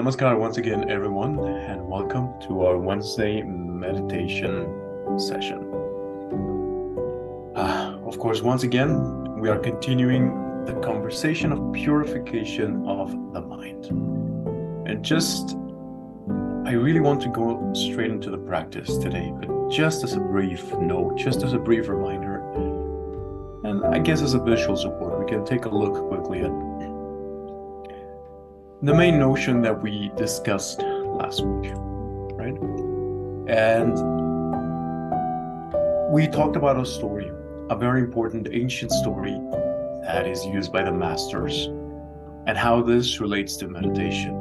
Namaskar once again, everyone, and welcome to our Wednesday meditation session. Of course, once again, we are continuing the conversation of purification of the mind. And I really want to go straight into the practice today, but just as a brief note, just as a brief reminder, and I guess as a visual support, we can take a look quickly at the main notion that we discussed last week, right? And we talked about a story, a very important ancient story that is used by the masters, and how this relates to meditation.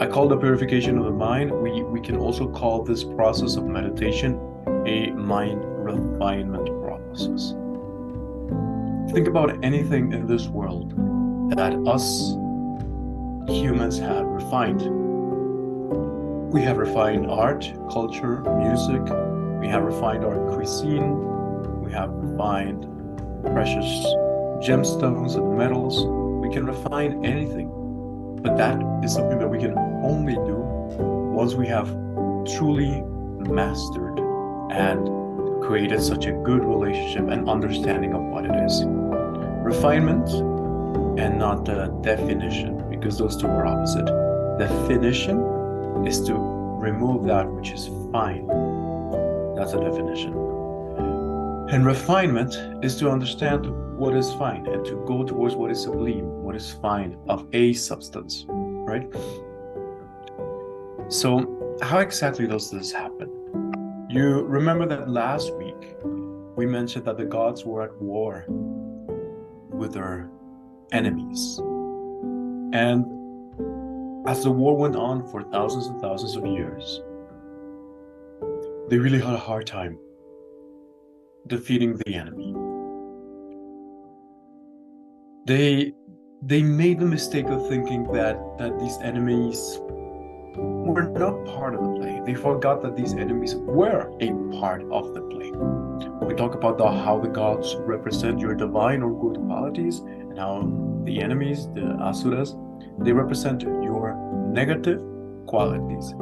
I call the purification of the mind. We can also call this process of meditation a mind refinement process. Think about anything in this world that us humans have refined. We have refined art, culture, music. We have refined our cuisine. We have refined precious gemstones and metals. We can refine anything, but that is something that we can only do once we have truly mastered and created such a good relationship and understanding of what it is. Refinement and not the definition, because those two are opposite. Definition is to remove that which is fine. That's a definition. And refinement is to understand what is fine and to go towards what is sublime, what is fine of a substance, right? So how exactly does this happen? You remember that last week we mentioned that the gods were at war with their enemies. And as the war went on for thousands and thousands of years, they really had a hard time defeating the enemy. They made the mistake of thinking that these enemies were not part of the play. They forgot that these enemies were a part of the play. When we talk about how the gods represent your divine or good qualities, and how the enemies, the asuras, they represent your negative qualities.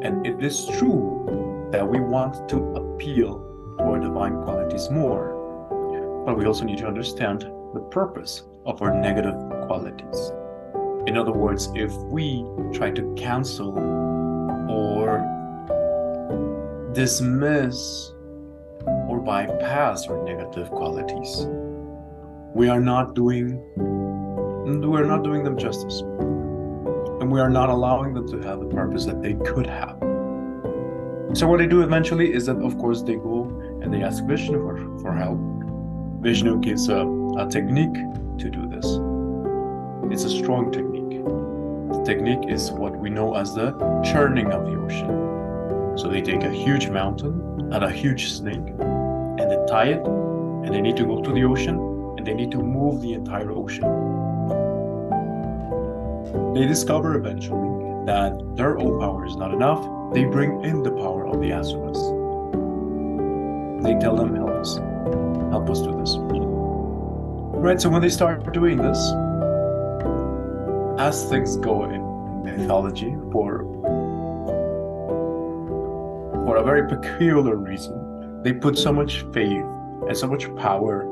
And it is true that we want to appeal to our divine qualities more, but we also need to understand the purpose of our negative qualities. In other words, if we try to cancel or dismiss or bypass our negative qualities, we are not doing them justice, and we are not allowing them to have the purpose that they could have. So what they do eventually is that, of course, they go and they ask Vishnu for help. Vishnu gives a technique to do this. It's a strong technique. The technique is what we know as the churning of the ocean. So they take a huge mountain and a huge snake, and they tie it, and they need to go to the ocean, and they need to move the entire ocean. They discover eventually that their own power is not enough. They bring in the power of the asuras. They tell them, help us do this. Right, so when they start doing this, as things go in mythology, for a very peculiar reason, they put so much faith and so much power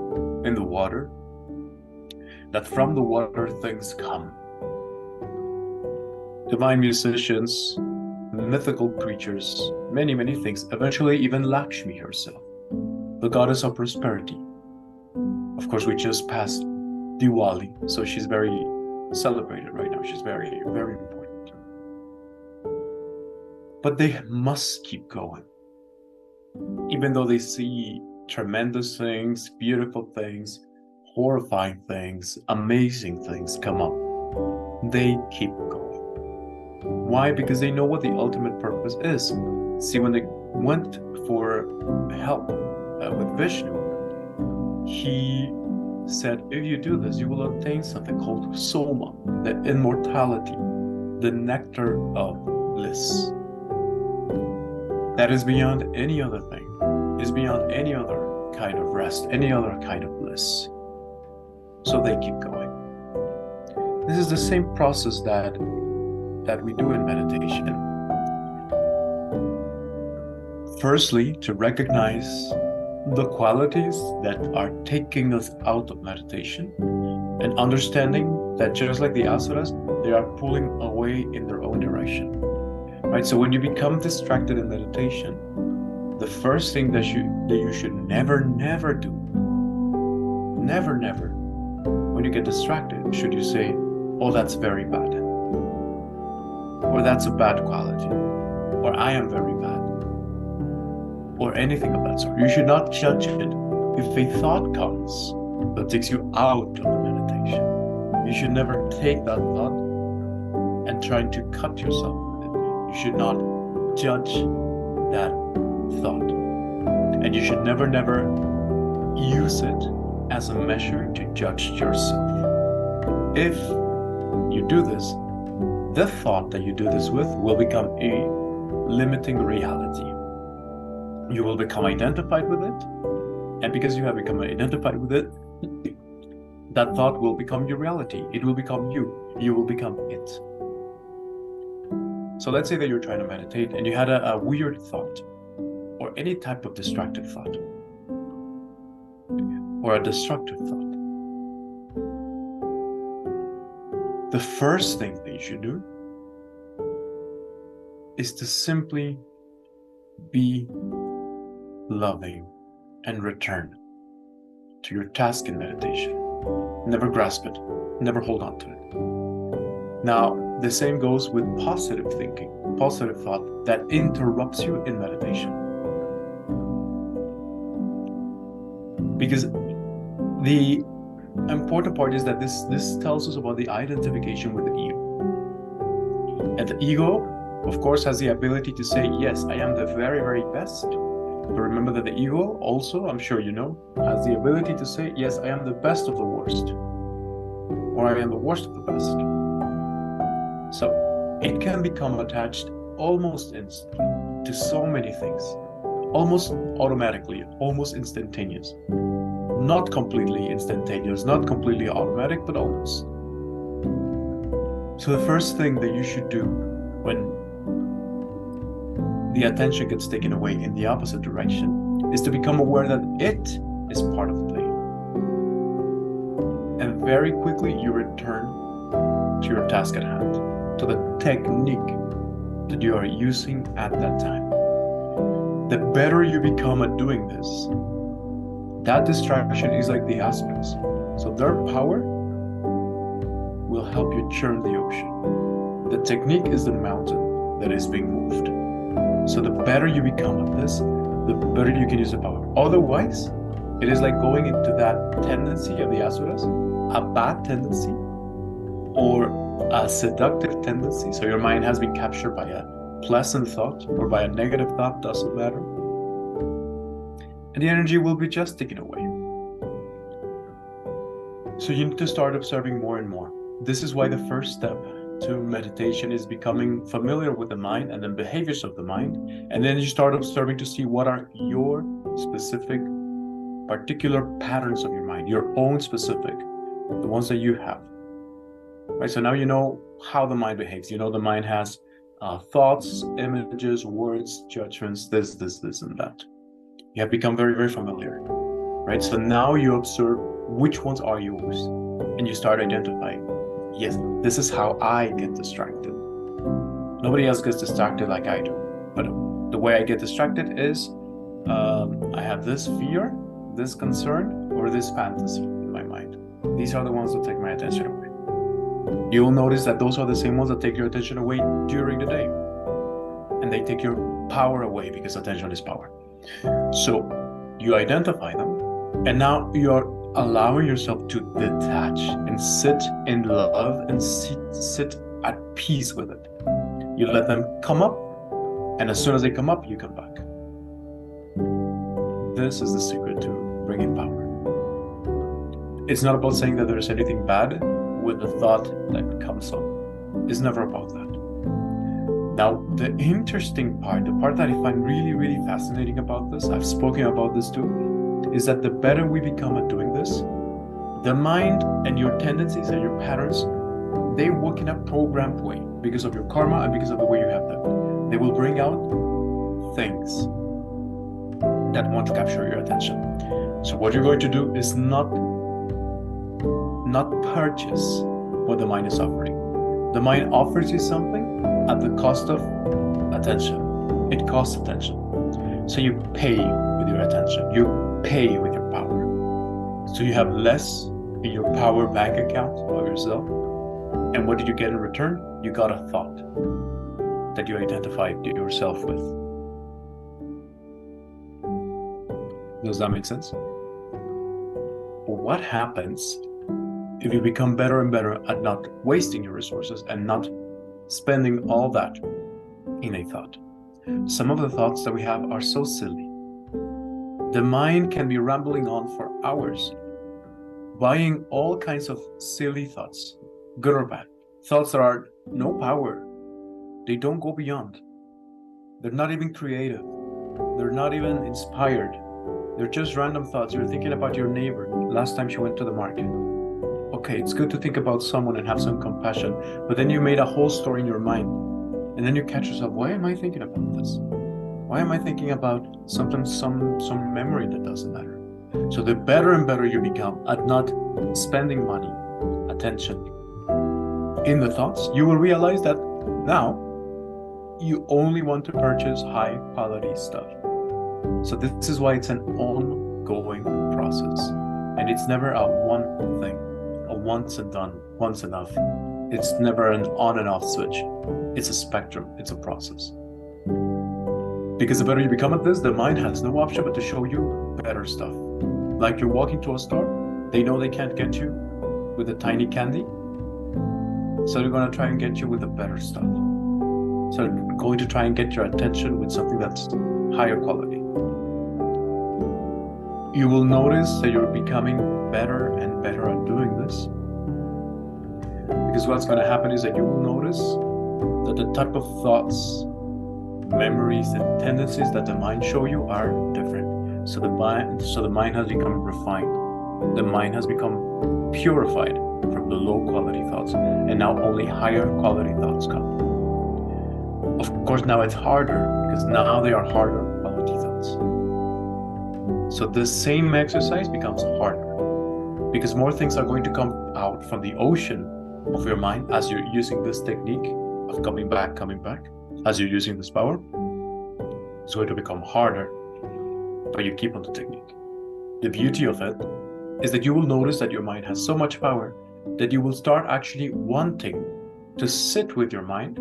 in the water that from the water things come. Divine musicians, mythical creatures, many, many things. Eventually, even Lakshmi herself, the goddess of prosperity. Of course, we just passed Diwali, so she's very celebrated right now. She's very, very important. But they must keep going. Even though they see tremendous things, beautiful things, horrifying things, amazing things come up, they keep going. Why? Because they know what the ultimate purpose is. See, when they went for help with Vishnu, he said, if you do this, you will obtain something called soma, the immortality, the nectar of bliss. That is beyond any other thing, is beyond any other kind of rest, any other kind of bliss. So they keep going. This is the same process that that we do in meditation. Firstly, to recognize the qualities that are taking us out of meditation, and understanding that just like the asuras, they are pulling away in their own direction. Right? So when you become distracted in meditation, the first thing that you should never do, never, when you get distracted, should you say, oh, that's very bad, or that's a bad quality, or I am very bad, or anything of that sort. You should not judge it. If a thought comes that takes you out of the meditation, you should never take that thought and try to cut yourself with it. You should not judge that thought. And you should never use it as a measure to judge yourself. If you do this, the thought that you do this with will become a limiting reality. You will become identified with it, and because you have become identified with it, that thought will become your reality. It will become you. You will become it. So let's say that you're trying to meditate and you had a weird thought, or any type of distracted thought, or a destructive thought. The first thing that you should do is to simply be loving and return to your task in meditation. Never grasp it, never hold on to it. Now, the same goes with positive thinking, positive thought that interrupts you in meditation. Because the important part is that this tells us about the identification with the ego. And the ego, of course, has the ability to say, yes, I am the very, very best. But remember that the ego also, I'm sure you know, has the ability to say, yes, I am the best of the worst, or I am the worst of the best. So it can become attached almost instantly to so many things, almost automatically, almost instantaneous. Not completely instantaneous, not completely automatic, but almost. So the first thing that you should do when the attention gets taken away in the opposite direction is to become aware that it is part of the play. And very quickly you return to your task at hand, to the technique that you are using at that time. The better you become at doing this, that distraction is like the asuras. So their power will help you churn the ocean. The technique is the mountain that is being moved. So the better you become at this, the better you can use the power. Otherwise, it is like going into that tendency of the asuras, a bad tendency or a seductive tendency. So your mind has been captured by a pleasant thought or by a negative thought, doesn't matter. And the energy will be just taken away. So you need to start observing more and more. This is why the first step to meditation is becoming familiar with the mind and the behaviors of the mind. And then you start observing to see what are your specific, particular patterns of your mind, your own specific, the ones that you have. Right? So now you know how the mind behaves. You know the mind has thoughts, images, words, judgments, this, and that. You have become very, very familiar, right? So now you observe which ones are yours, and you start identifying, yes, this is how I get distracted. Nobody else gets distracted like I do, but the way I get distracted is I have this fear, this concern, or this fantasy in my mind. These are the ones that take my attention away. You will notice that those are the same ones that take your attention away during the day, and they take your power away because attention is power. So you identify them, and now you're allowing yourself to detach and sit in love and sit at peace with it. You let them come up, and as soon as they come up, you come back. This is the secret to bringing power. It's not about saying that there's anything bad with the thought that comes up. It's never about that. Now, the interesting part, the part that I find really, really fascinating about this, I've spoken about this too, is that the better we become at doing this, the mind and your tendencies and your patterns, they work in a programmed way. because of your karma and because of the way you have lived. They will bring out things that want to capture your attention. So what you're going to do is not purchase what the mind is offering. The mind offers you something at the cost of attention. It costs attention. So you pay with your attention. You pay with your power. So you have less in your power bank account of yourself. And what did you get in return? You got a thought that you identified yourself with. Does that make sense? But what happens if you become better and better at not wasting your resources and not spending all that in a thought? Some of the thoughts that we have are so silly. The mind can be rambling on for hours, buying all kinds of silly thoughts, good or bad, thoughts that are no power. They don't go beyond. They're not even creative. They're not even inspired. They're just random thoughts. You're thinking about your neighbor last time she went to the market. Okay, it's good to think about someone and have some compassion, but then you made a whole story in your mind. And then you catch yourself, why am I thinking about this? Why am I thinking about something, some memory that doesn't matter? So the better and better you become at not spending money, attention in the thoughts, you will realize that now you only want to purchase high quality stuff. So this is why it's an ongoing process. And it's never a one thing, a once and done, once enough. It's never an on and off switch. It's a spectrum, it's a process. Because the better you become at this, the mind has no option but to show you better stuff. Like you're walking to a store, they know they can't get you with a tiny candy, so they're going to try and get you with the better stuff. So they're going to try and get your attention with something that's higher quality. You will notice that you're becoming better and better at doing this. Because what's going to happen is that you will notice that the type of thoughts, memories, and tendencies that the mind show you are different. So the mind has become refined. The mind has become purified from the low quality thoughts, and now only higher quality thoughts come. Of course, now it's harder because now they are harder quality thoughts. So the same exercise becomes harder because more things are going to come out from the ocean of your mind as you're using this technique of coming back, as you're using this power. It's going to become harder, but you keep on the technique. The beauty of it is that you will notice that your mind has so much power that you will start actually wanting to sit with your mind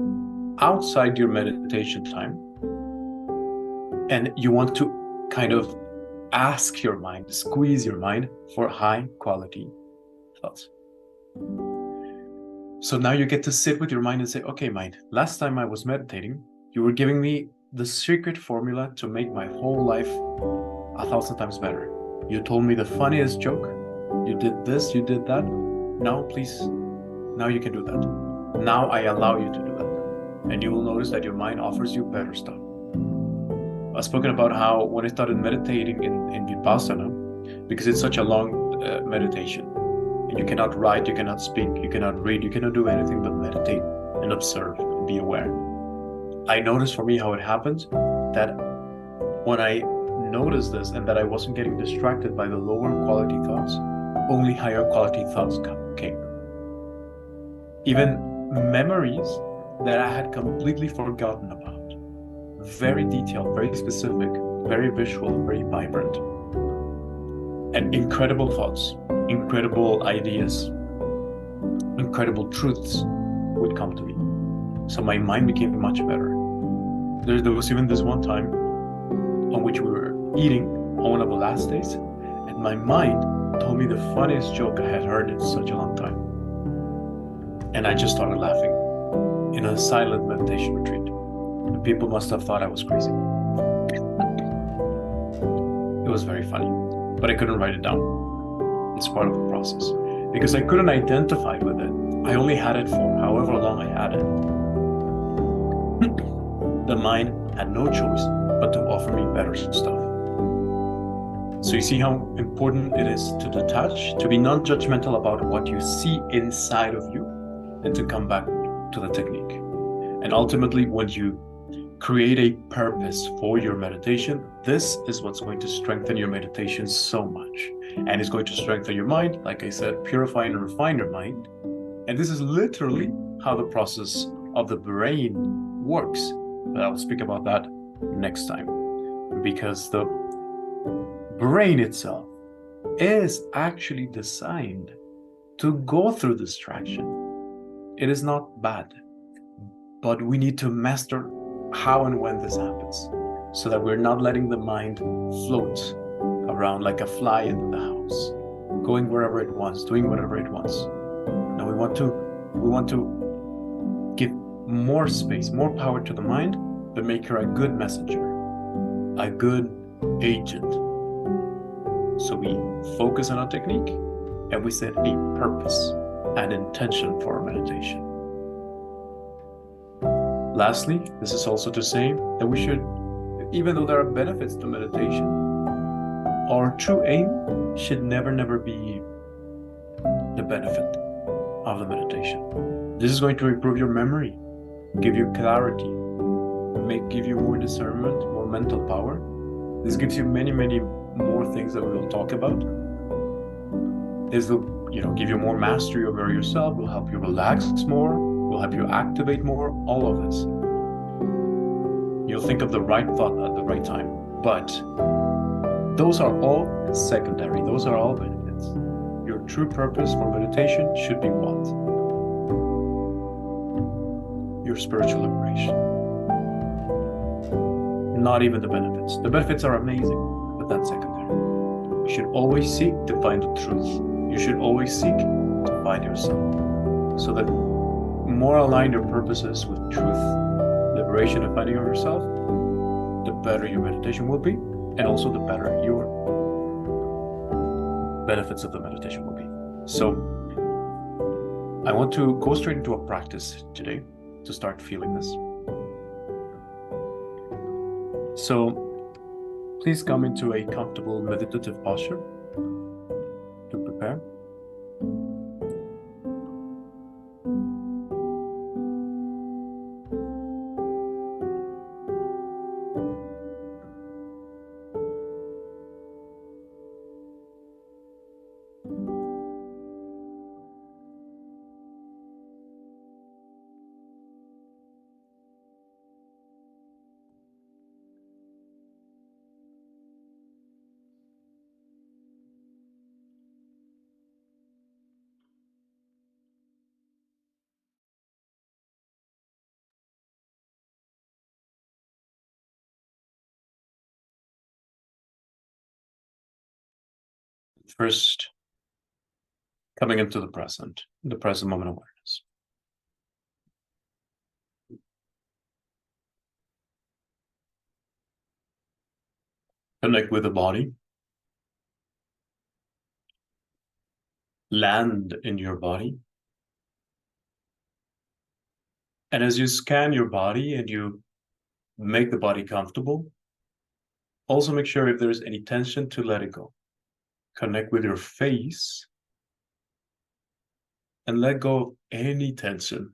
outside your meditation time, and you want to kind of ask your mind, squeeze your mind for high quality thoughts. So now you get to sit with your mind and say, okay, mind, last time I was meditating, you were giving me the secret formula to make my whole life 1,000 times better. You told me the funniest joke. You did this, you did that. Now, please, now you can do that. Now I allow you to do that. And you will notice that your mind offers you better stuff. I've spoken about how when I started meditating in Vipassana, because it's such a long meditation, and you cannot write, you cannot speak, you cannot read, you cannot do anything but meditate and observe and be aware. I noticed for me how it happened that when I noticed this and that I wasn't getting distracted by the lower quality thoughts, only higher quality thoughts came. Even memories that I had completely forgotten about. Very detailed, very specific, very visual, very vibrant. And incredible thoughts, incredible ideas, incredible truths would come to me. So my mind became much better. There was even this one time on which we were eating on one of the last days, and my mind told me the funniest joke I had heard in such a long time. And I just started laughing in a silent meditation retreat. The people must have thought I was crazy. It was very funny, but I couldn't write it down. It's part of the process. Because I couldn't identify with it. I only had it for however long I had it. The mind had no choice but to offer me better stuff. So you see how important it is to detach, to be non-judgmental about what you see inside of you, and to come back to the technique. And ultimately, when you create a purpose for your meditation, this is what's going to strengthen your meditation so much. And it's going to strengthen your mind, like I said, purify and refine your mind. And this is literally how the process of the brain works. But I'll speak about that next time, because the brain itself is actually designed to go through distraction. It is not bad, but we need to master how and when this happens, so that we're not letting the mind float around like a fly in the house, going wherever it wants, doing whatever it wants. Now we want to give more space, more power to the mind, but make her a good messenger, a good agent. So we focus on our technique and we set a purpose, an intention for our meditation. Lastly, this is also to say that we should, even though there are benefits to meditation, our true aim should never be the benefit of the meditation. This is going to improve your memory, give you clarity, give you more discernment, more mental power. This gives you many more things that we will talk about. This will, give you more mastery over yourself, will help you relax more, will help you activate more, all of this. You'll think of the right thought at the right time, but those are all secondary. Those are all benefits. Your true purpose for meditation should be what? Your spiritual liberation. Not even the benefits. The benefits are amazing, but that's secondary. You should always seek to find the truth. You should always seek to find yourself. So that more aligned your purposes with truth, liberation, and finding of yourself, the better your meditation will be, and also the better your benefits of the meditation will be. So I want to go straight into a practice today to start feeling this. So please come into a comfortable meditative posture to prepare. First, coming into the present moment awareness. Connect with the body. Land in your body. And as you scan your body and you make the body comfortable, also make sure if there's any tension to let it go. Connect with your face and let go of any tension.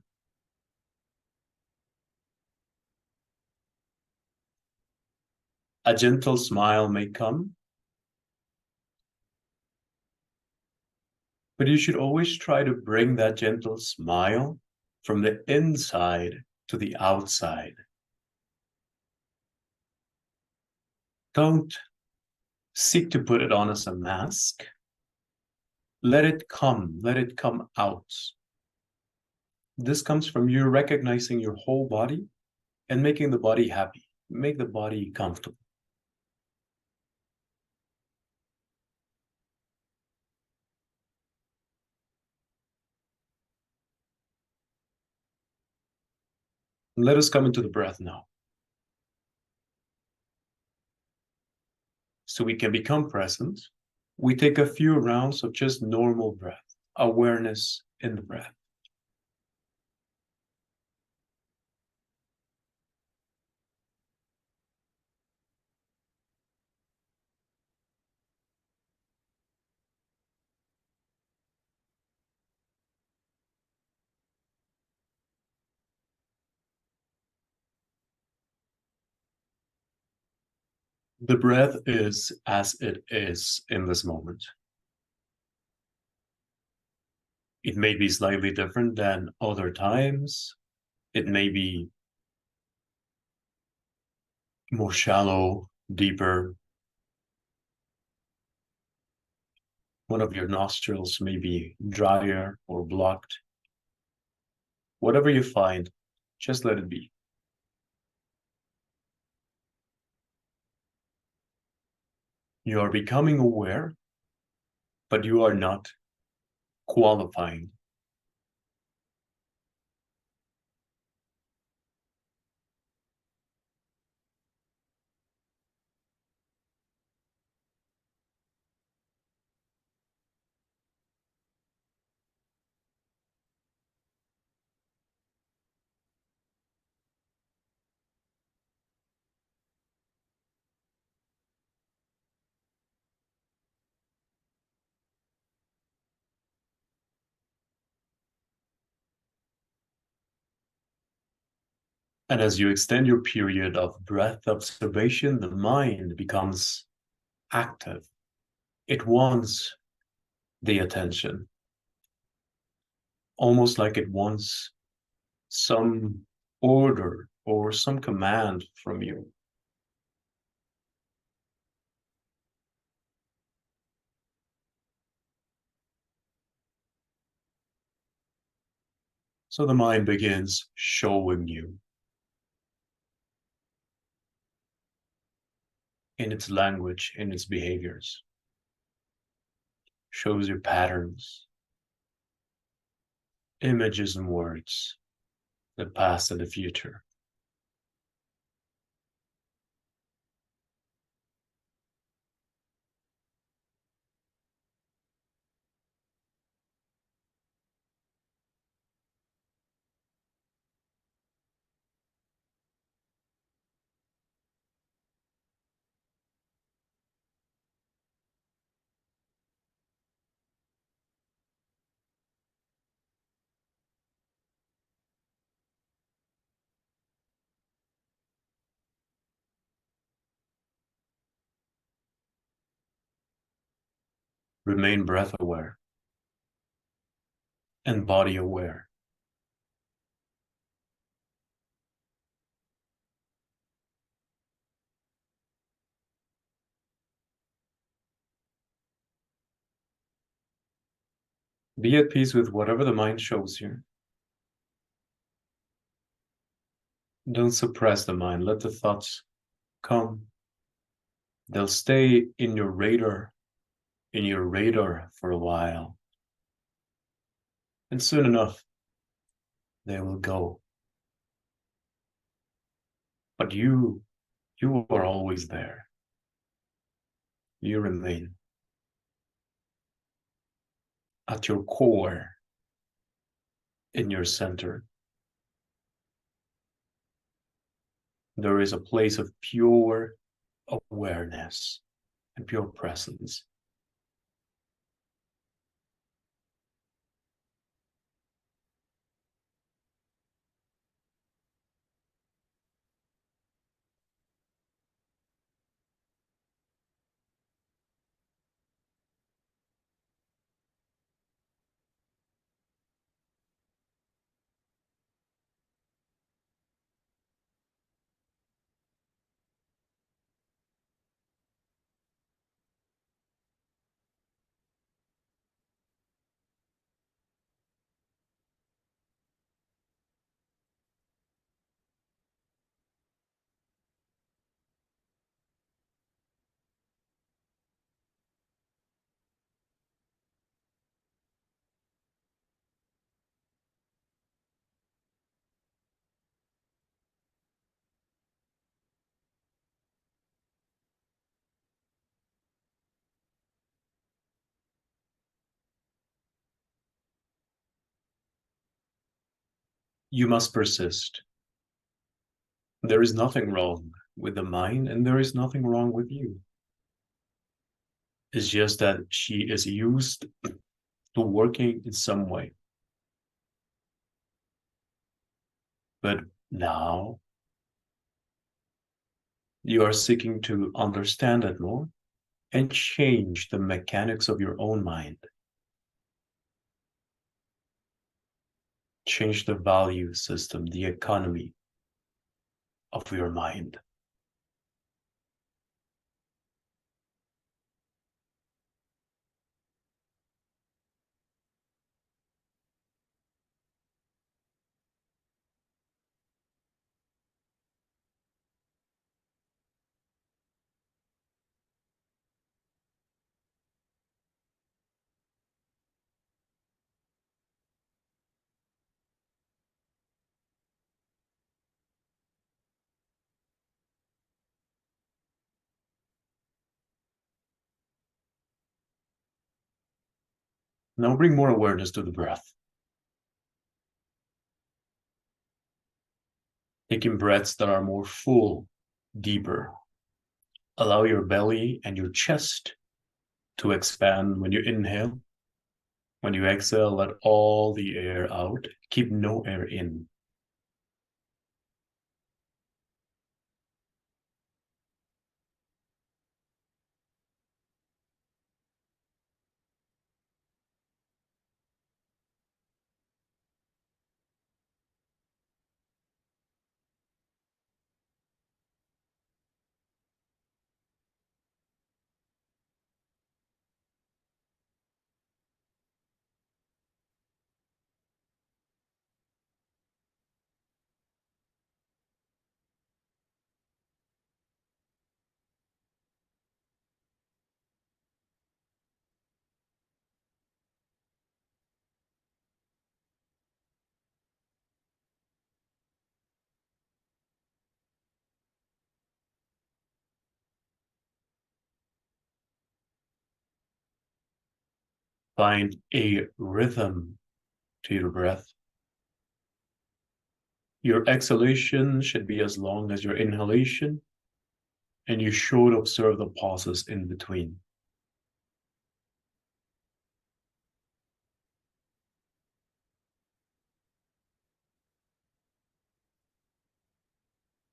A gentle smile may come, but you should always try to bring that gentle smile from the inside to the outside. Don't seek to put it on as a mask. Let it come out. This comes from you recognizing your whole body and making the body happy. Make the body comfortable. Let us come into the breath now. So we can become present. We take a few rounds of just normal breath, awareness in the breath. The breath is as it is in this moment. It may be slightly different than other times. It may be more shallow, deeper. One of your nostrils may be drier or blocked. Whatever you find, just let it be. You are becoming aware, but you are not qualifying. And as you extend your period of breath observation, the mind becomes active. It wants the attention, almost like it wants some order or some command from you. So the mind begins showing you in its language, in its behaviors, shows you patterns, images and words, the past and the future. Remain breath aware and body aware. Be at peace with whatever the mind shows you. Don't suppress the mind. Let the thoughts come. They'll stay in your radar for a while. And soon enough, they will go. But you are always there. You remain at your core, in your center. There is a place of pure awareness and pure presence. You must persist. There is nothing wrong with the mind, and there is nothing wrong with you. It's just that she is used to working in some way. But now You are seeking to understand it more and change the mechanics of your own mind. Change the value system, the economy of your mind. Now bring more awareness to the breath. Taking breaths that are more full, deeper. Allow your belly and your chest to expand when you inhale. When you exhale, let all the air out. Keep no air in. Find a rhythm to your breath. Your exhalation should be as long as your inhalation, and you should observe the pauses in between.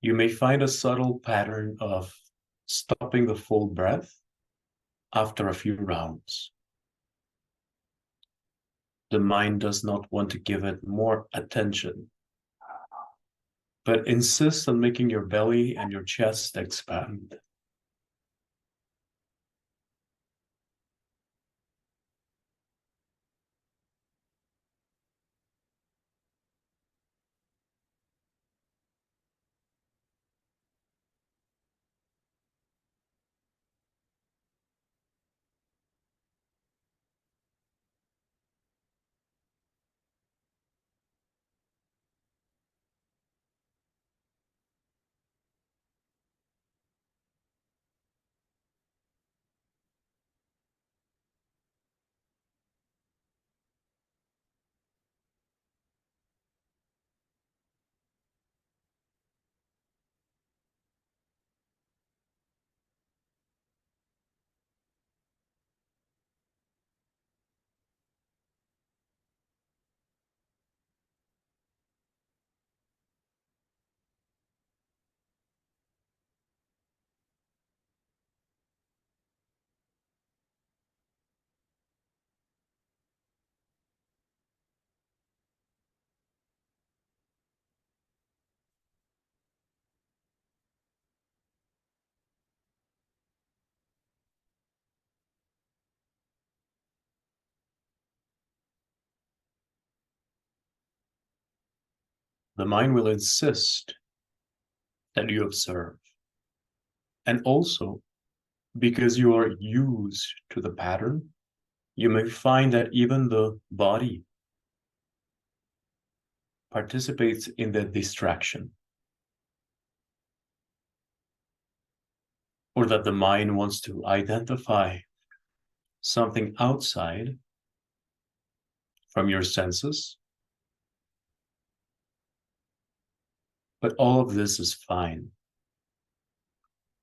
You may find a subtle pattern of stopping the full breath after a few rounds. The mind does not want to give it more attention, but insists on making your belly and your chest expand. The mind will insist that you observe. And also, because you are used to the pattern, you may find that even the body participates in the distraction, or that the mind wants to identify something outside from your senses. But all of this is fine,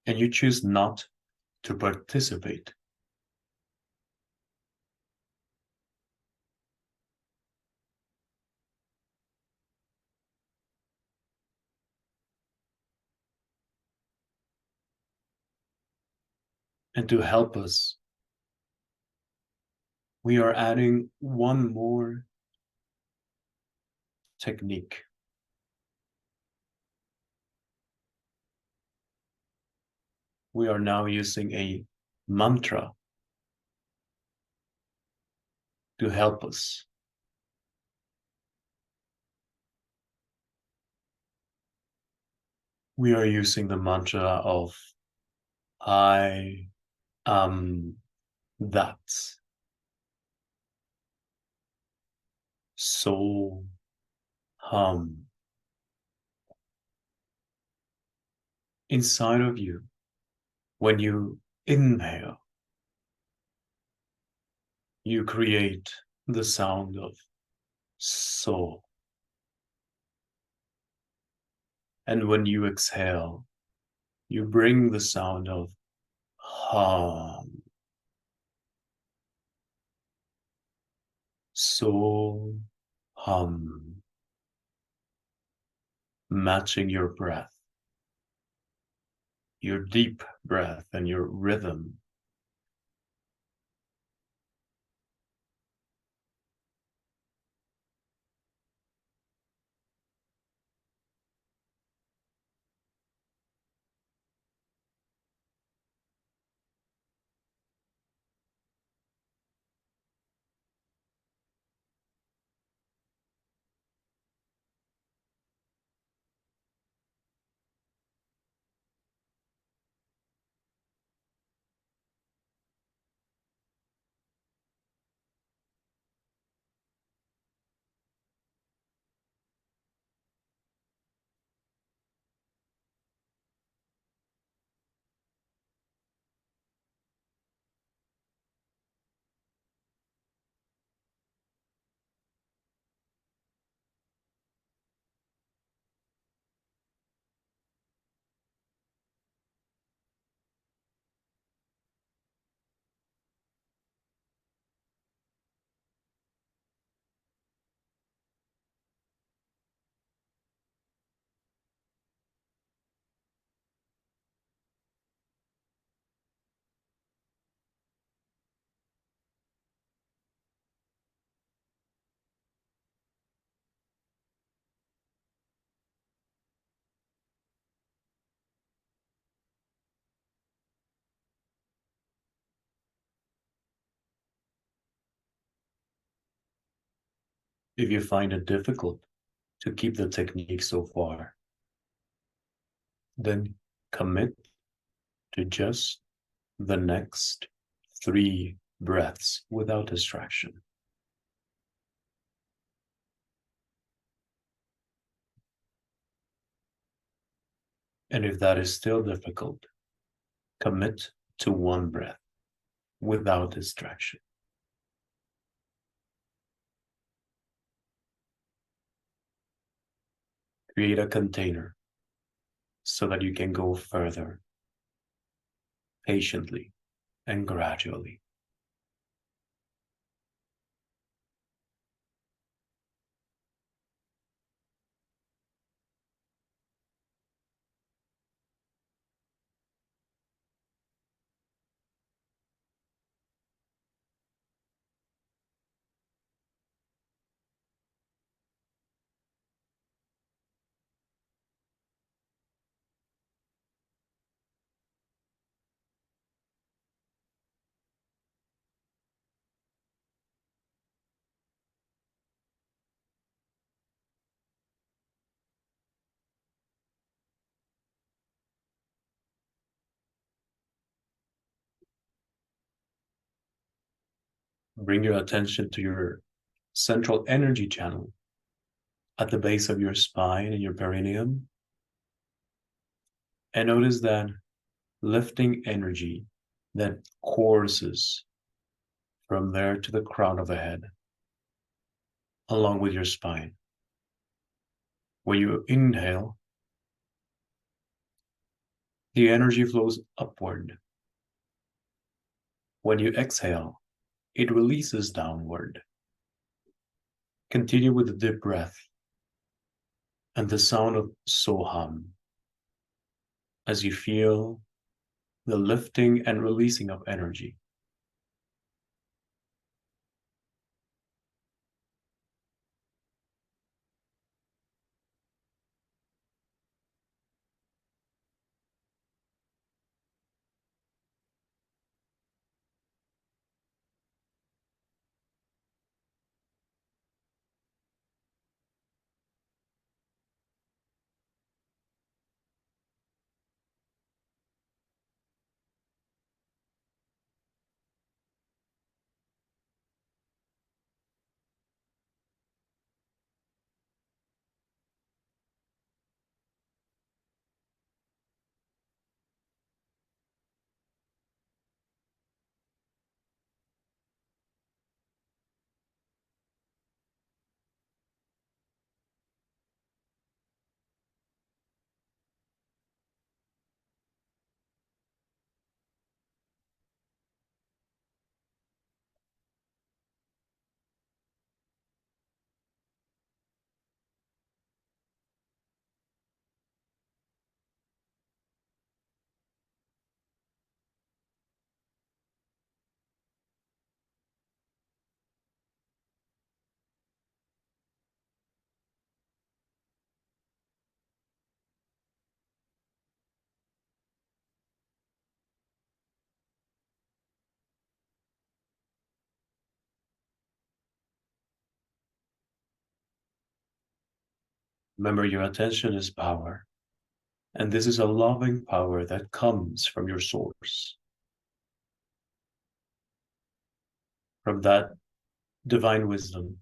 and you choose not to participate. And to help us, we are adding one more technique. We are now using a mantra to help us. We are using the mantra of I am that. So hum. Inside of you, when you inhale, you create the sound of so. And when you exhale, you bring the sound of hum. So hum. Matching your breath, your deep breath and your rhythm. If you find it difficult to keep the technique so far, then commit to just the next 3 breaths without distraction. And if that is still difficult, commit to 1 breath without distraction. Create a container so that you can go further, patiently and gradually. Bring your attention to your central energy channel at the base of your spine and your perineum. And notice that lifting energy that courses from there to the crown of the head, along with your spine. When you inhale, the energy flows upward. When you exhale, it releases downward. Continue with the deep breath and the sound of Soham as you feel the lifting and releasing of energy. Remember, your attention is power, and this is a loving power that comes from your source, from that divine wisdom,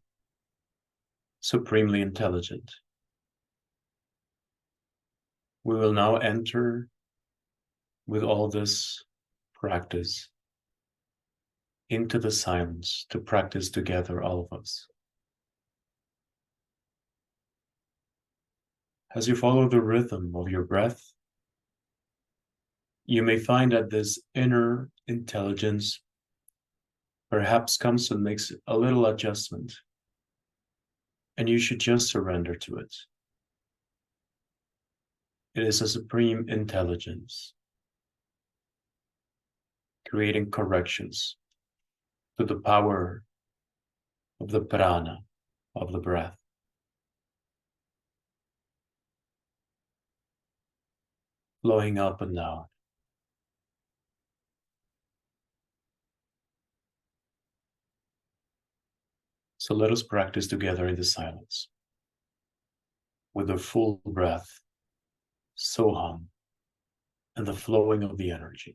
supremely intelligent. We will now enter with all this practice into the silence to practice together, all of us. As you follow the rhythm of your breath, you may find that this inner intelligence perhaps comes and makes a little adjustment, and you should just surrender to it. It is a supreme intelligence, creating corrections to the power of the prana, of the breath. Flowing up and down. So let us practice together in the silence with the full breath, soham, and the flowing of the energy.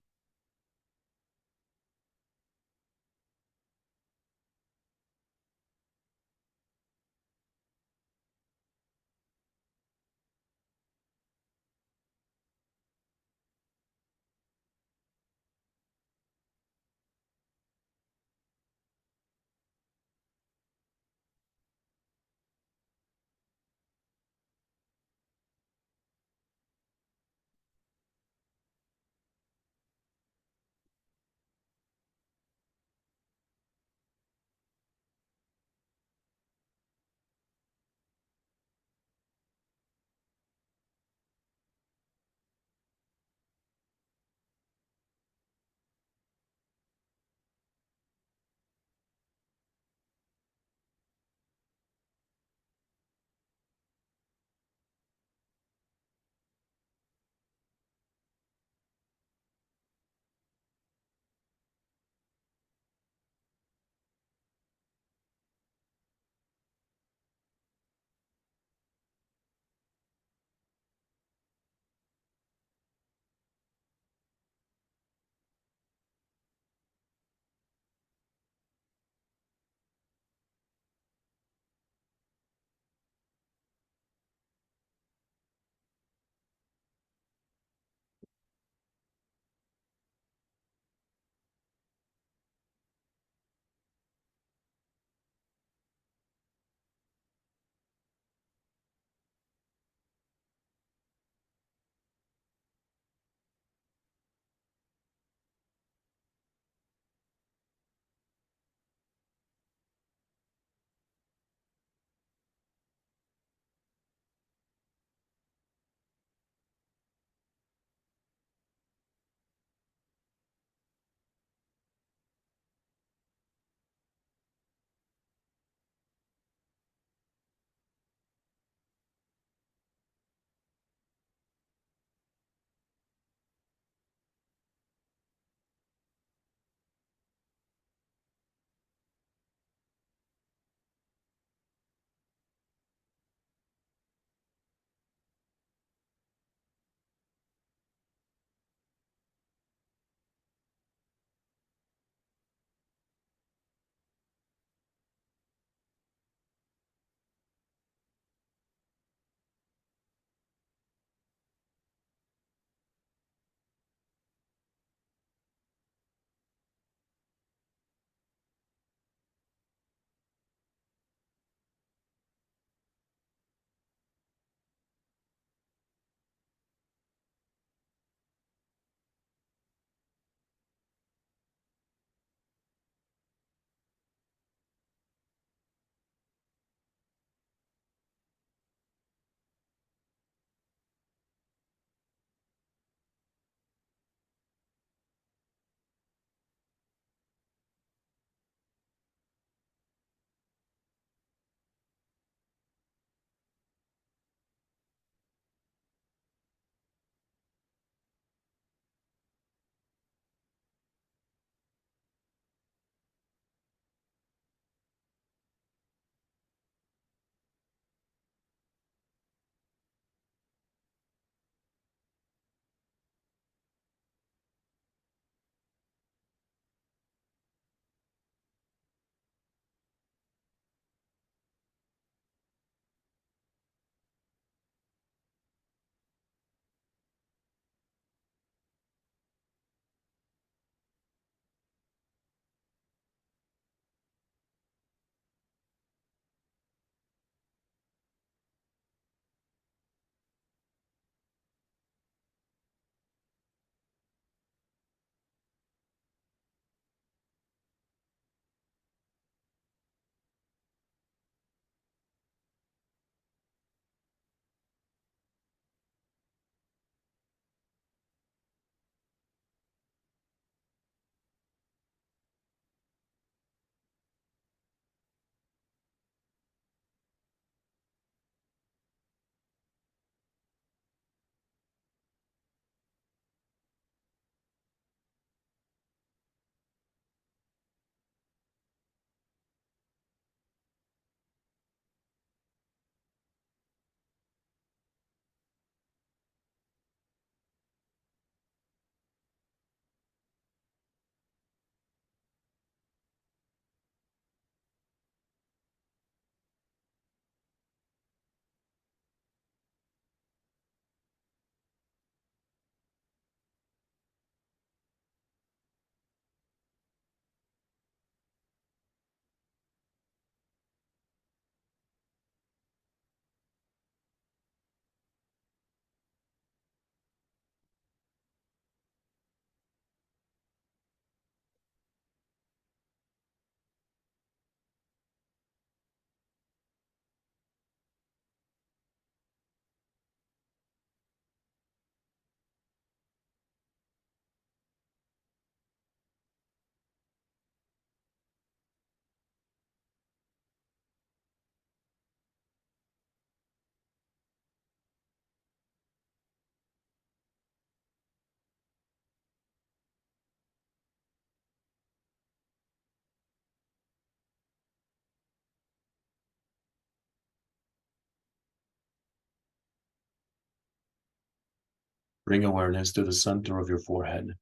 Bring awareness to the center of your forehead.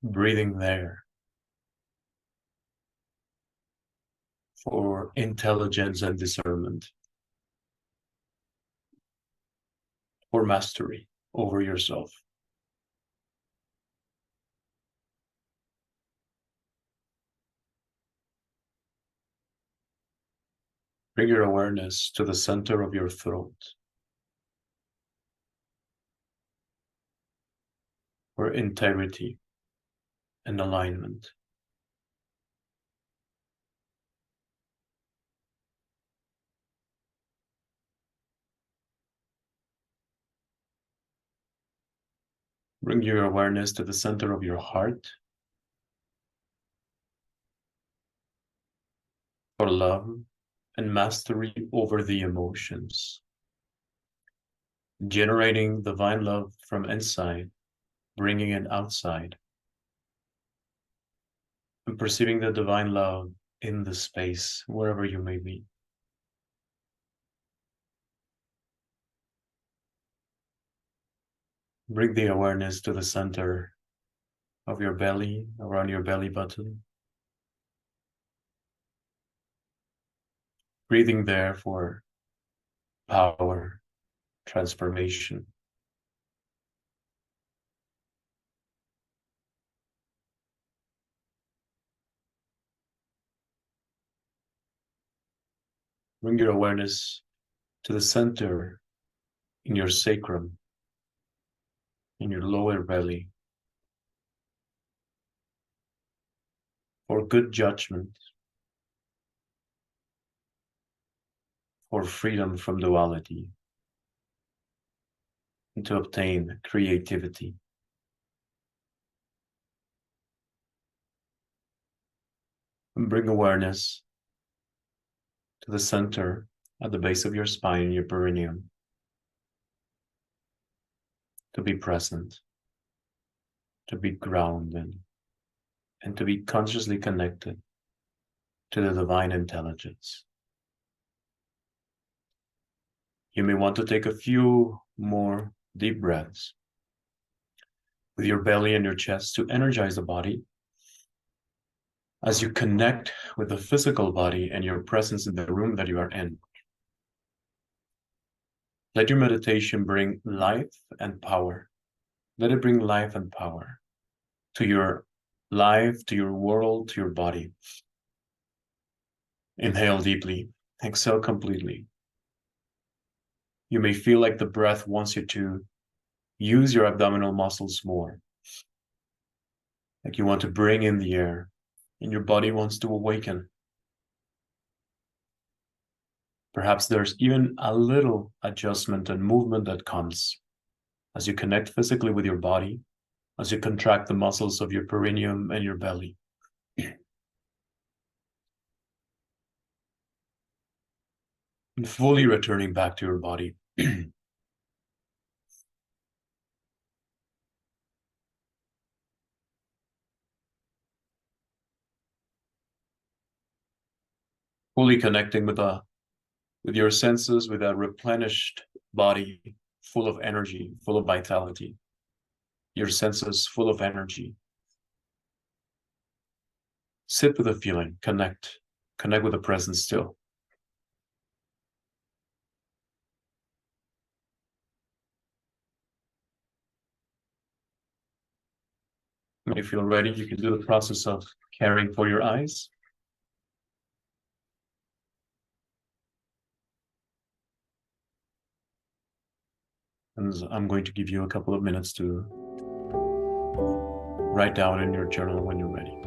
Breathing there for intelligence and discernment, for mastery over yourself. Bring your awareness to the center of your throat, for integrity and alignment. Bring your awareness to the center of your heart, for love and mastery over the emotions. Generating divine love from inside, bringing it outside, and perceiving the divine love in the space, wherever you may be. Bring the awareness to the center of your belly, around your belly button. Breathing there for power, transformation. Bring your awareness to the center in your sacrum, in your lower belly, for good judgment, for freedom from duality, and to obtain creativity. And bring awareness to the center at the base of your spine, your perineum, to be present, to be grounded, and to be consciously connected to the divine intelligence. You may want to take a few more deep breaths with your belly and your chest to energize the body as you connect with the physical body and your presence in the room that you are in. Let your meditation bring life and power. Let it bring life and power to your life, to your world, to your body. Inhale deeply, exhale completely. You may feel like the breath wants you to use your abdominal muscles more. Like you want to bring in the air and your body wants to awaken. Perhaps there's even a little adjustment and movement that comes as you connect physically with your body, as you contract the muscles of your perineum and your belly. And fully returning back to your body. Fully connecting with your senses, with a replenished body full of energy, full of vitality. Your senses full of energy. Sit with the feeling, connect with the present still. When you feel ready, you can do the process of caring for your eyes. And I'm going to give you a couple of minutes to write down in your journal when you're ready.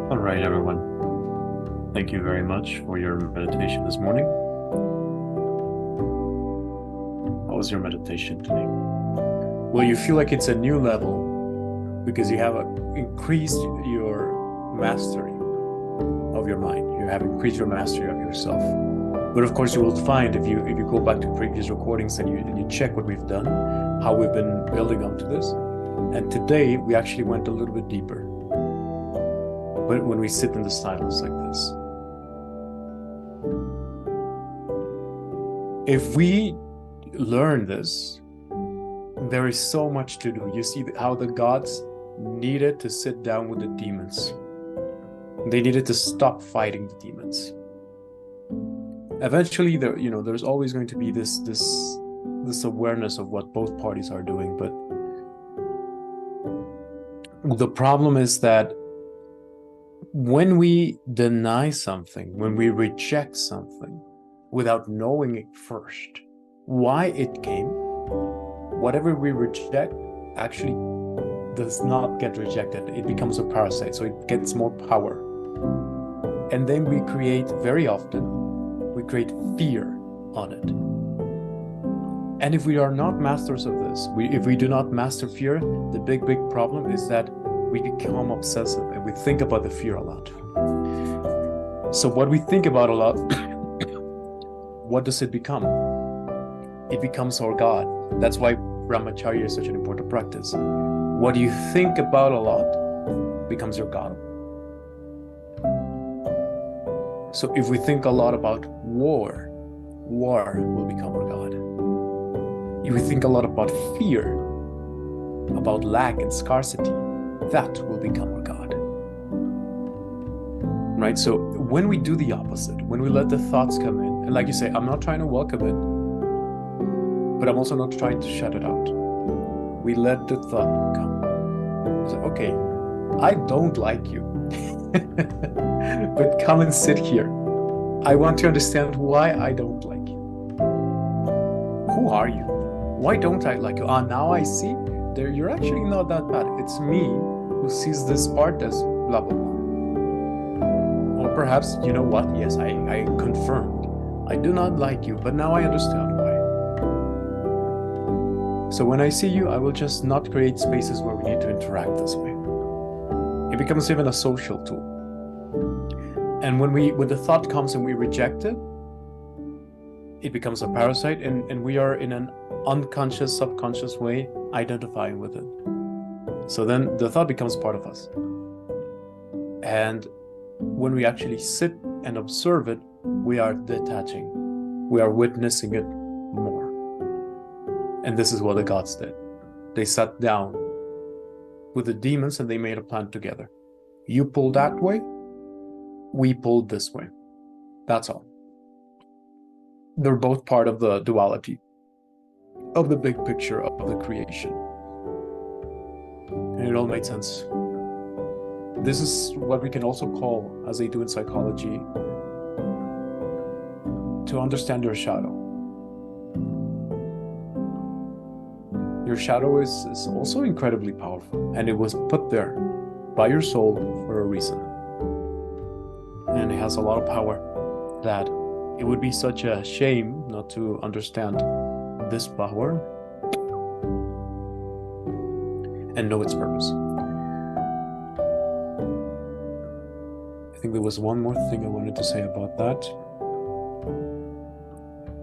All right, everyone. Thank you very much for your meditation this morning. How was your meditation today? Well, you feel like it's a new level because you have increased your mastery of your mind. You have increased your mastery of yourself. But of course, you will find if you go back to previous recordings and you check what we've done, how we've been building up to this. And today we actually went a little bit deeper. But when we sit in the silence like this, if we learn this, there is so much to do. You see how the gods needed to sit down with the demons. They needed to stop fighting the demons. Eventually, there's always going to be this awareness of what both parties are doing. But the problem is that when we deny something, when we reject something without knowing it first, why it came, whatever we reject actually does not get rejected. It becomes a parasite, so it gets more power. And then we create, very often, we create fear on it. And if we are not masters of this, if we do not master fear, the big problem is that we become obsessive and we think about the fear a lot. So what we think about a lot, what does it become? It becomes our God. That's why brahmacharya is such an important practice. What you think about a lot becomes your God. So if we think a lot about war will become our God. If we think a lot about fear, about lack and scarcity, that will become our God. Right? So when we do the opposite, when we let the thoughts come in, and like you say, I'm not trying to welcome it, but I'm also not trying to shut it out. We let the thought come. So, okay, I don't like you, but come and sit here. I want to understand why I don't like you. Who are you? Why don't I like you? Now I see. You're actually not that bad. It's me who sees this part as blah, blah, blah. Or perhaps, you know what? Yes, I confirmed. I do not like you, but now I understand why. So when I see you, I will just not create spaces where we need to interact this way. It becomes even a social tool. And when the thought comes and we reject it, it becomes a parasite, and we are in an unconscious, subconscious way identifying with it. So then the thought becomes part of us. And when we actually sit and observe it, we are detaching. We are witnessing it more. And this is what the gods did. They sat down with the demons and they made a plan together. You pull that way, we pulled this way. That's all. They're both part of the duality of the big picture of the creation. And it all made sense. This is what we can also call, as they do in psychology, to understand your shadow. Your shadow is also incredibly powerful, and it was put there by your soul for a reason. and it has a lot of power, that it would be such a shame not to understand this power and know its purpose. I think there was one more thing I wanted to say about that.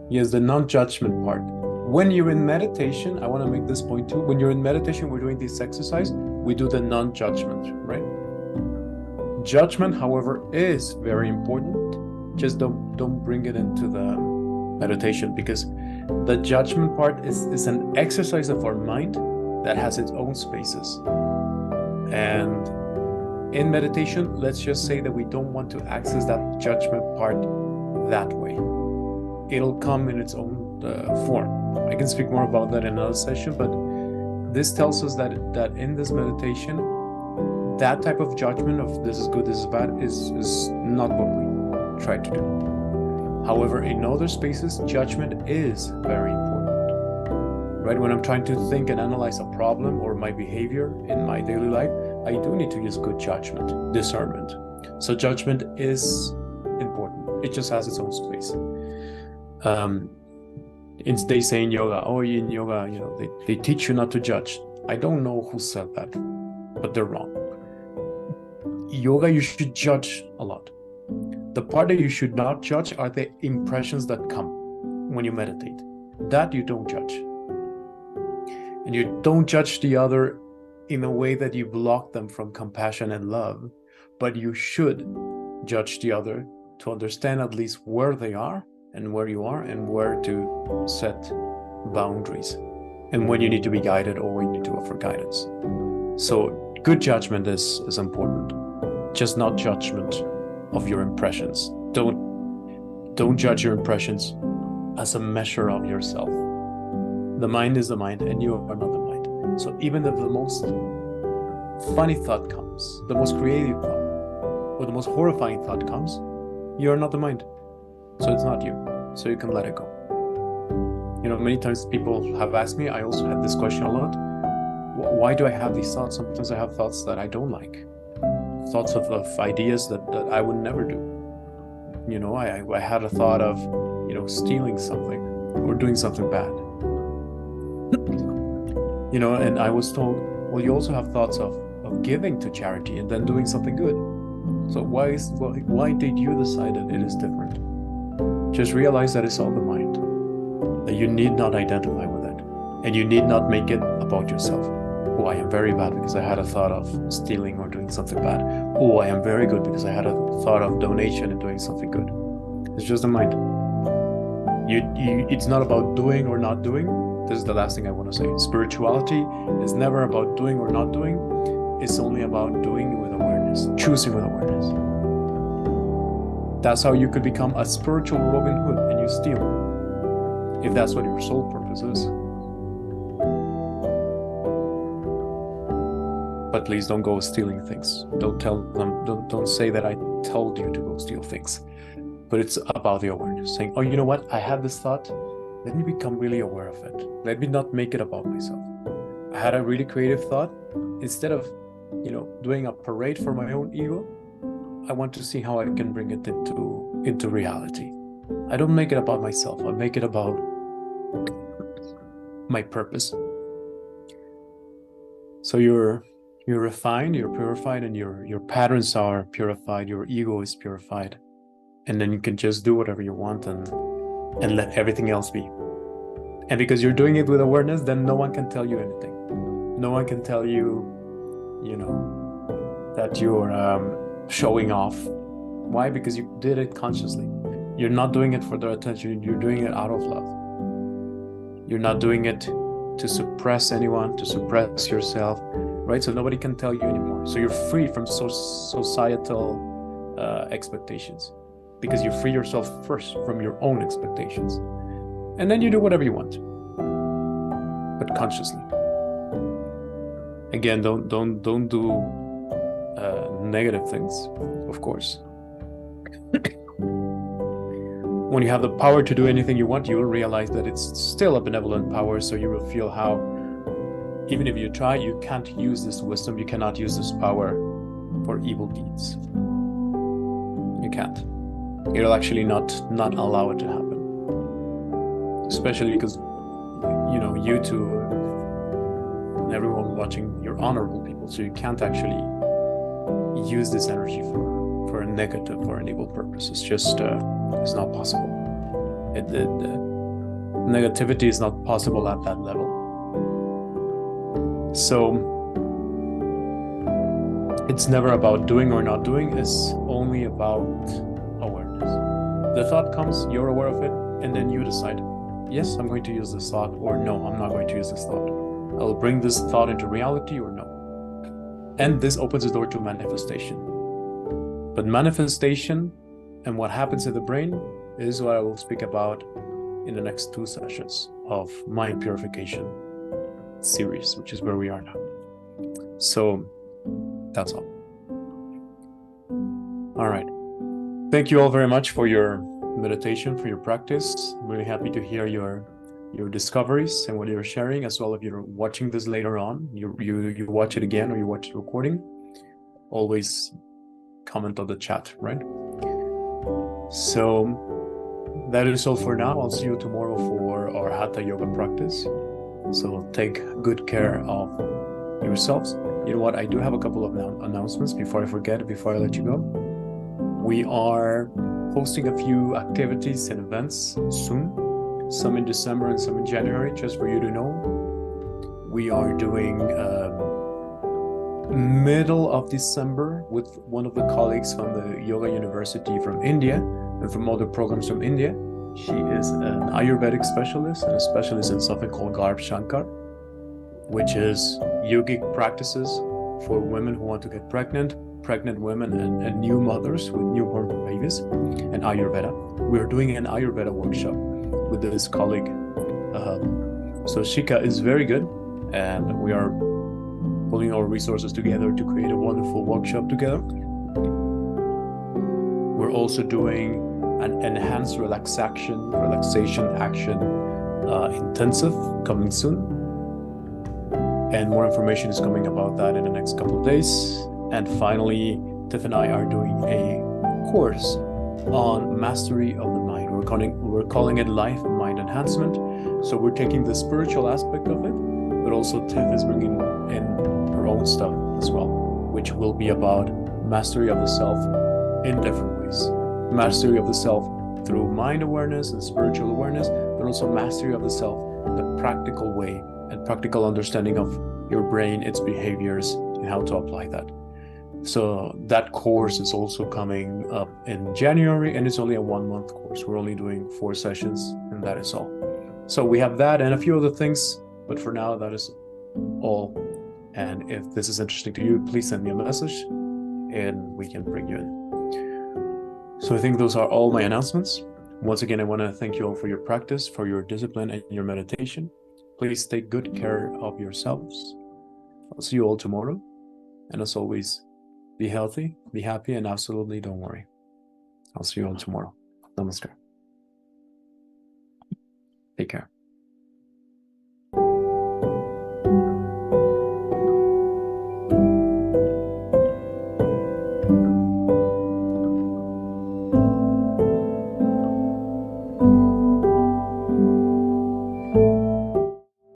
Yes, the non-judgment part. When you're in meditation, I want to make this point too. When you're in meditation, we're doing this exercise, we do the non-judgment, right? Judgment, however, is very important. Just don't bring it into the meditation, because the judgment part is an exercise of our mind that has its own spaces. And in meditation, let's just say that we don't want to access that judgment part that way. It'll come in its own form. I can speak more about that in another session, but this tells us that in this meditation, that type of judgment of this is good, this is bad, is not what we try to do. However, in other spaces, judgment is very important, right? When I'm trying to think and analyze a problem or my behavior in my daily life, I do need to use good judgment, discernment. So judgment is important. It just has its own space. They say in yoga, in yoga, they teach you not to judge. I don't know who said that, but they're wrong. Yoga, you should judge a lot. The part that you should not judge are the impressions that come when you meditate. That you don't judge. And you don't judge the other in a way that you block them from compassion and love, but you should judge the other to understand at least where they are and where you are, and where to set boundaries, and when you need to be guided or when you need to offer guidance. So good judgment is important, just not judgment of your impressions. Don't judge your impressions as a measure of yourself. The mind is the mind, and you are not the mind. So even if the most funny thought comes, the most creative thought, or the most horrifying thought comes, you are not the mind. So it's not you. So you can let it go. Many times people have asked me, I also had this question a lot. Why do I have these thoughts? Sometimes I have thoughts that I don't like. Thoughts of ideas that I would never do. I had a thought of, stealing something or doing something bad. And I was told, well, you also have thoughts of giving to charity and then doing something good. So why did you decide that it is different? Just realize that it's all the mind, that you need not identify with it, and you need not make it about yourself. Oh, I am very bad because I had a thought of stealing or doing something bad. Oh, I am very good because I had a thought of donation and doing something good. It's just the mind. It's not about doing or not doing. This is the last thing I want to say. Spirituality is never about doing or not doing. It's only about doing with awareness, choosing with awareness. That's how you could become a spiritual Robin Hood and you steal, if that's what your sole purpose is. But please don't go stealing things. Don't tell them, don't say that I told you to go steal things. But it's about the awareness, saying, oh, you know what? I had this thought. Let me become really aware of it. Let me not make it about myself. I had a really creative thought. Instead of, doing a parade for my own ego, I want to see how I can bring it into reality. I don't make it about myself. I make it about my purpose. So you're refined, you're purified, and your patterns are purified. Your ego is purified, and then you can just do whatever you want and let everything else be. And because you're doing it with awareness, then no one can tell you anything. No one can tell you, that you're showing off. Why? Because you did it consciously. You're not doing it for their attention. You're doing it out of love. You're not doing it to suppress anyone, to suppress yourself, right? So nobody can tell you anymore. So you're free from societal expectations, because you free yourself first from your own expectations, and then you do whatever you want, but consciously. Again, don't do negative things, of course. When you have the power to do anything you want, you will realize that it's still a benevolent power. So you will feel how, even if you try, you can't use this wisdom, you cannot use this power for evil deeds. You can't. It'll actually not allow it to happen. Especially because, you know, you two and everyone watching, you're honorable people, so you can't actually use this energy for a negative or an evil purpose. It's just it's not possible. Negativity is not possible at that level. So it's never about doing or not doing, it's only about awareness. The thought comes, you're aware of it, and then you decide, yes, I'm going to use this thought, or no, I'm not going to use this thought. I'll bring this thought into reality, or no. And this opens the door to manifestation. But manifestation and what happens in the brain is what I will speak about in the next 2 sessions of Mind Purification series, which is where we are now. So that's all. All right. Thank you all very much for your meditation, for your practice. I'm really happy to hear your discoveries and what you're sharing, as well. If you're watching this later on, you watch it again or you watch the recording, always comment on the chat, right? So that is all for now. I'll see you tomorrow for our Hatha Yoga practice. So take good care of yourselves. You know what? I do have a couple of announcements before I forget, before I let you go. We are hosting a few activities and events soon, some in December and some in January, just for you to know. We are doing middle of December with one of the colleagues from the Yoga University from India and from other programs from India. She is an Ayurvedic specialist and a specialist in something called Garb Shankar, which is yogic practices for women who want to get pregnant women and new mothers with newborn babies, and Ayurveda. We're doing an Ayurveda workshop with this colleague. So Shika is very good, and we are pulling our resources together to create a wonderful workshop together. We're also doing an enhanced relaxation action intensive coming soon. And more information is coming about that in the next couple of days. And finally, Tiff and I are doing a course on mastery of the mind. We're calling it Life and Mind Enhancement. So we're taking the spiritual aspect of it, but also Tiff is bringing in her own stuff as well, which will be about mastery of the self in different ways. Mastery of the self through mind awareness and spiritual awareness, but also mastery of the self in the practical way and practical understanding of your brain, its behaviors, and how to apply that. So that course is also coming up in January, and it's only a 1-month course. We're only doing 4 sessions, and that is all. So we have that and a few other things, but for now, that is all. And if this is interesting to you, please send me a message and we can bring you in. So I think those are all my announcements. Once again, I want to thank you all for your practice, for your discipline and your meditation. Please take good care of yourselves. I'll see you all tomorrow. And as always, be healthy, be happy, and absolutely don't worry. I'll see you all tomorrow. Namaskar. Take care.